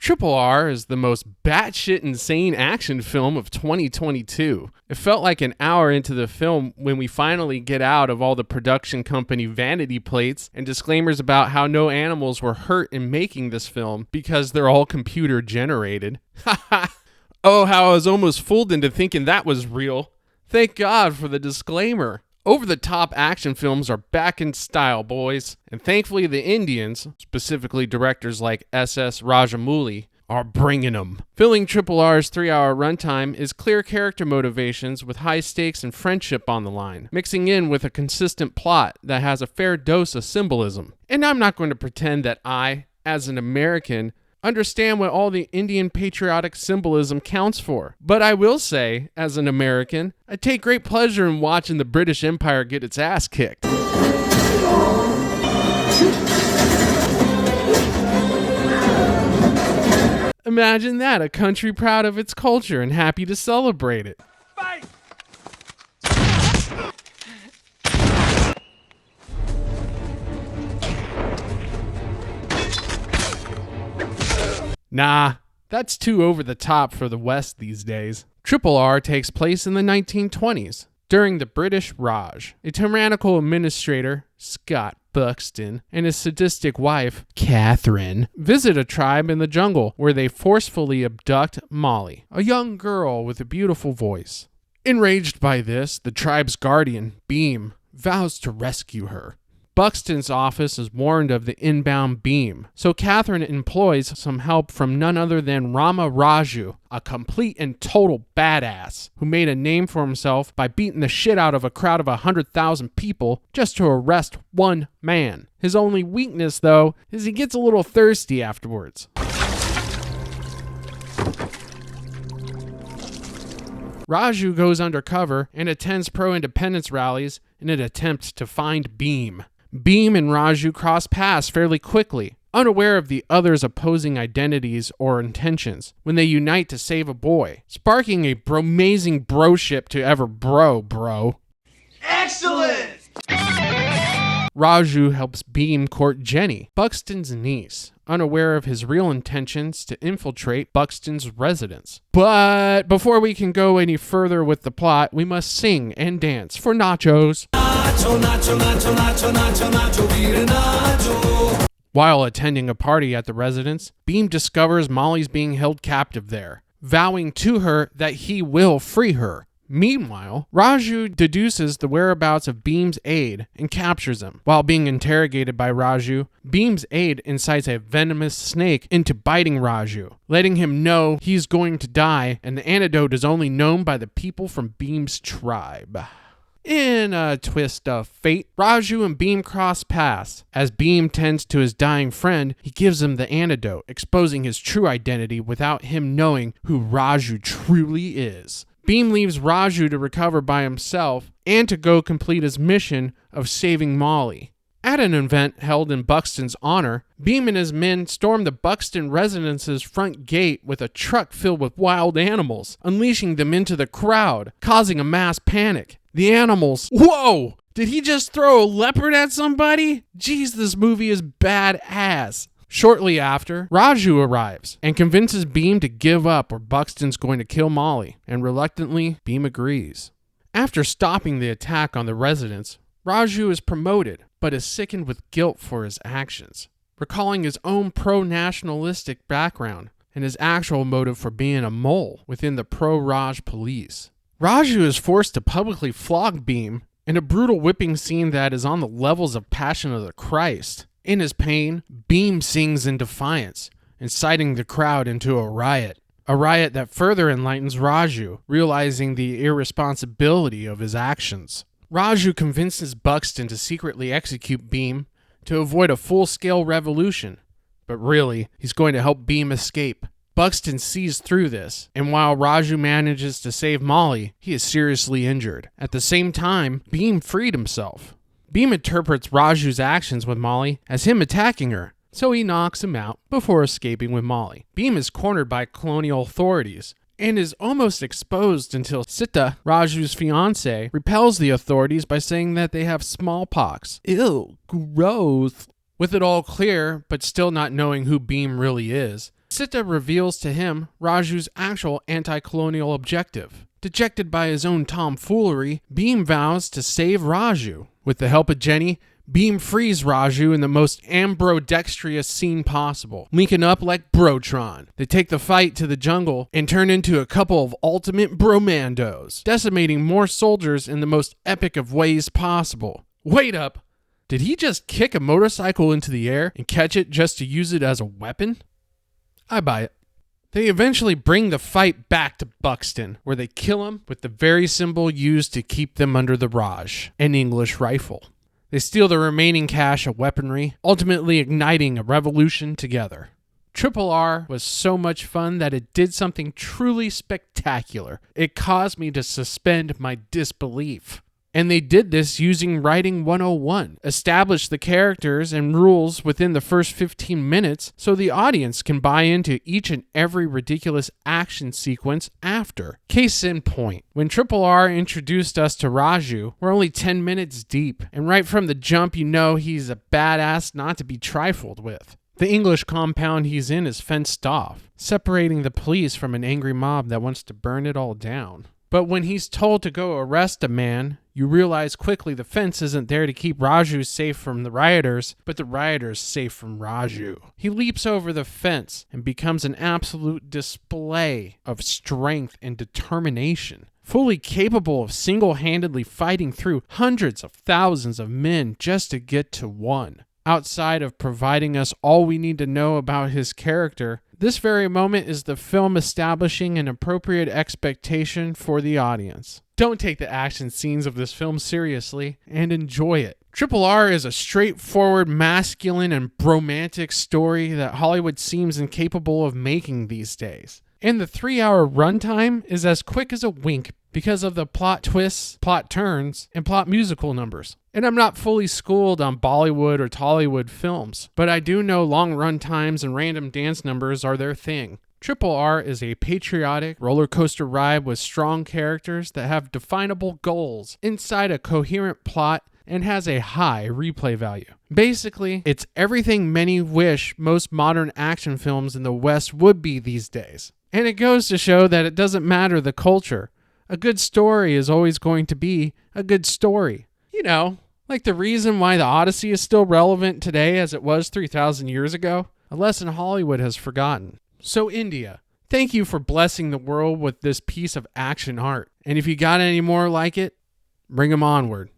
RRR is the most batshit insane action film of 2022. It felt like an hour into the film when we finally get out of all the production company vanity plates and disclaimers about how no animals were hurt in making this film because they're all computer generated. Oh, how I was almost fooled into thinking that was real. Thank God for the disclaimer. Over-the-top action films are back in style, boys. And thankfully the Indians, specifically directors like S.S. Rajamouli, are bringing them. Filling RRR's 3-hour runtime is clear character motivations with high stakes and friendship on the line, mixing in with a consistent plot that has a fair dose of symbolism. And I'm not going to pretend that I, as an American, understand what all the Indian patriotic symbolism counts for. But I will say, as an American, I take great pleasure in watching the British Empire get its ass kicked. Imagine that, a country proud of its culture and happy to celebrate it. Fight! Nah, that's too over the top for the West these days. RRR takes place in the 1920s, during the British Raj. A tyrannical administrator, Scott Buxton, and his sadistic wife, Catherine, visit a tribe in the jungle where they forcefully abduct Molly, a young girl with a beautiful voice. Enraged by this, the tribe's guardian, Beam, vows to rescue her. Buxton's office is warned of the inbound Beam, so Catherine employs some help from none other than Rama Raju, a complete and total badass, who made a name for himself by beating the shit out of a crowd of 100,000 people just to arrest one man. His only weakness, though, is he gets a little thirsty afterwards. Raju goes undercover and attends pro-independence rallies in an attempt to find Beam. Beam and Raju cross paths fairly quickly, unaware of the other's opposing identities or intentions, when they unite to save a boy, sparking a bromazing broship to ever bro. Excellent! Raju helps Beam court Jenny, Buxton's niece, unaware of his real intentions to infiltrate Buxton's residence. But before we can go any further with the plot, we must sing and dance for nachos. Nacho, nacho, nacho, nacho, nacho, nacho, veer nacho. While attending a party at the residence, Beam discovers Molly's being held captive there, vowing to her that he will free her. Meanwhile, Raju deduces the whereabouts of Beam's aide and captures him. While being interrogated by Raju, Beam's aide incites a venomous snake into biting Raju, letting him know he's going to die and the antidote is only known by the people from Beam's tribe. In a twist of fate, Raju and Beam cross paths. As Beam tends to his dying friend, he gives him the antidote, exposing his true identity without him knowing who Raju truly is. Beam leaves Raju to recover by himself and to go complete his mission of saving Molly. At an event held in Buxton's honor, Beam and his men storm the Buxton residence's front gate with a truck filled with wild animals, unleashing them into the crowd, causing a mass panic. The animals... Whoa! Did he just throw a leopard at somebody? Jeez, this movie is badass. Shortly after, Raju arrives and convinces Beam to give up or Buxton's going to kill Molly, and reluctantly, Beam agrees. After stopping the attack on the residence, Raju is promoted, but is sickened with guilt for his actions, recalling his own pro-nationalistic background and his actual motive for being a mole within the pro-Raj police. Raju is forced to publicly flog Beam in a brutal whipping scene that is on the levels of Passion of the Christ. In his pain, Beam sings in defiance, inciting the crowd into a riot that further enlightens Raju, realizing the irresponsibility of his actions. Raju convinces Buxton to secretly execute Beam to avoid a full-scale revolution, but really, he's going to help Beam escape. Buxton sees through this, and while Raju manages to save Molly, he is seriously injured. At the same time, Beam freed himself. Beam interprets Raju's actions with Molly as him attacking her, so he knocks him out before escaping with Molly. Beam is cornered by colonial authorities and is almost exposed until Sita, Raju's fiancée, repels the authorities by saying that they have smallpox. Ew, gross. With it all clear, but still not knowing who Beam really is, Sita reveals to him Raju's actual anti-colonial objective. Dejected by his own tomfoolery, Beam vows to save Raju. With the help of Jenny, Beam frees Raju in the most ambidextrous scene possible, linking up like Brotron. They take the fight to the jungle and turn into a couple of ultimate bromandos, decimating more soldiers in the most epic of ways possible. Wait up! Did he just kick a motorcycle into the air and catch it just to use it as a weapon? I buy it. They eventually bring the fight back to Buxton, where they kill him with the very symbol used to keep them under the Raj, an English rifle. They steal the remaining cache of weaponry, ultimately igniting a revolution together. RRR was so much fun that it did something truly spectacular. It caused me to suspend my disbelief. And they did this using Writing 101, establish the characters and rules within the first 15 minutes so the audience can buy into each and every ridiculous action sequence after. Case in point, when RRR introduced us to Raju, we're only 10 minutes deep, and right from the jump you know he's a badass not to be trifled with. The English compound he's in is fenced off, separating the police from an angry mob that wants to burn it all down. But when he's told to go arrest a man, you realize quickly the fence isn't there to keep Raju safe from the rioters, but the rioters safe from Raju. He leaps over the fence and becomes an absolute display of strength and determination, fully capable of single-handedly fighting through hundreds of thousands of men just to get to one. Outside of providing us all we need to know about his character, this very moment is the film establishing an appropriate expectation for the audience. Don't take the action scenes of this film seriously and enjoy it. RRR is a straightforward, masculine, and bromantic story that Hollywood seems incapable of making these days. And the 3-hour runtime is as quick as a wink because of the plot twists, plot turns, and plot musical numbers. And I'm not fully schooled on Bollywood or Tollywood films, but I do know long run times and random dance numbers are their thing. RRR is a patriotic roller coaster ride with strong characters that have definable goals inside a coherent plot and has a high replay value. Basically, it's everything many wish most modern action films in the West would be these days. And it goes to show that it doesn't matter the culture. A good story is always going to be a good story. You know, like the reason why the Odyssey is still relevant today as it was 3,000 years ago, a lesson Hollywood has forgotten. So India, thank you for blessing the world with this piece of action art. And if you got any more like it, bring them onward.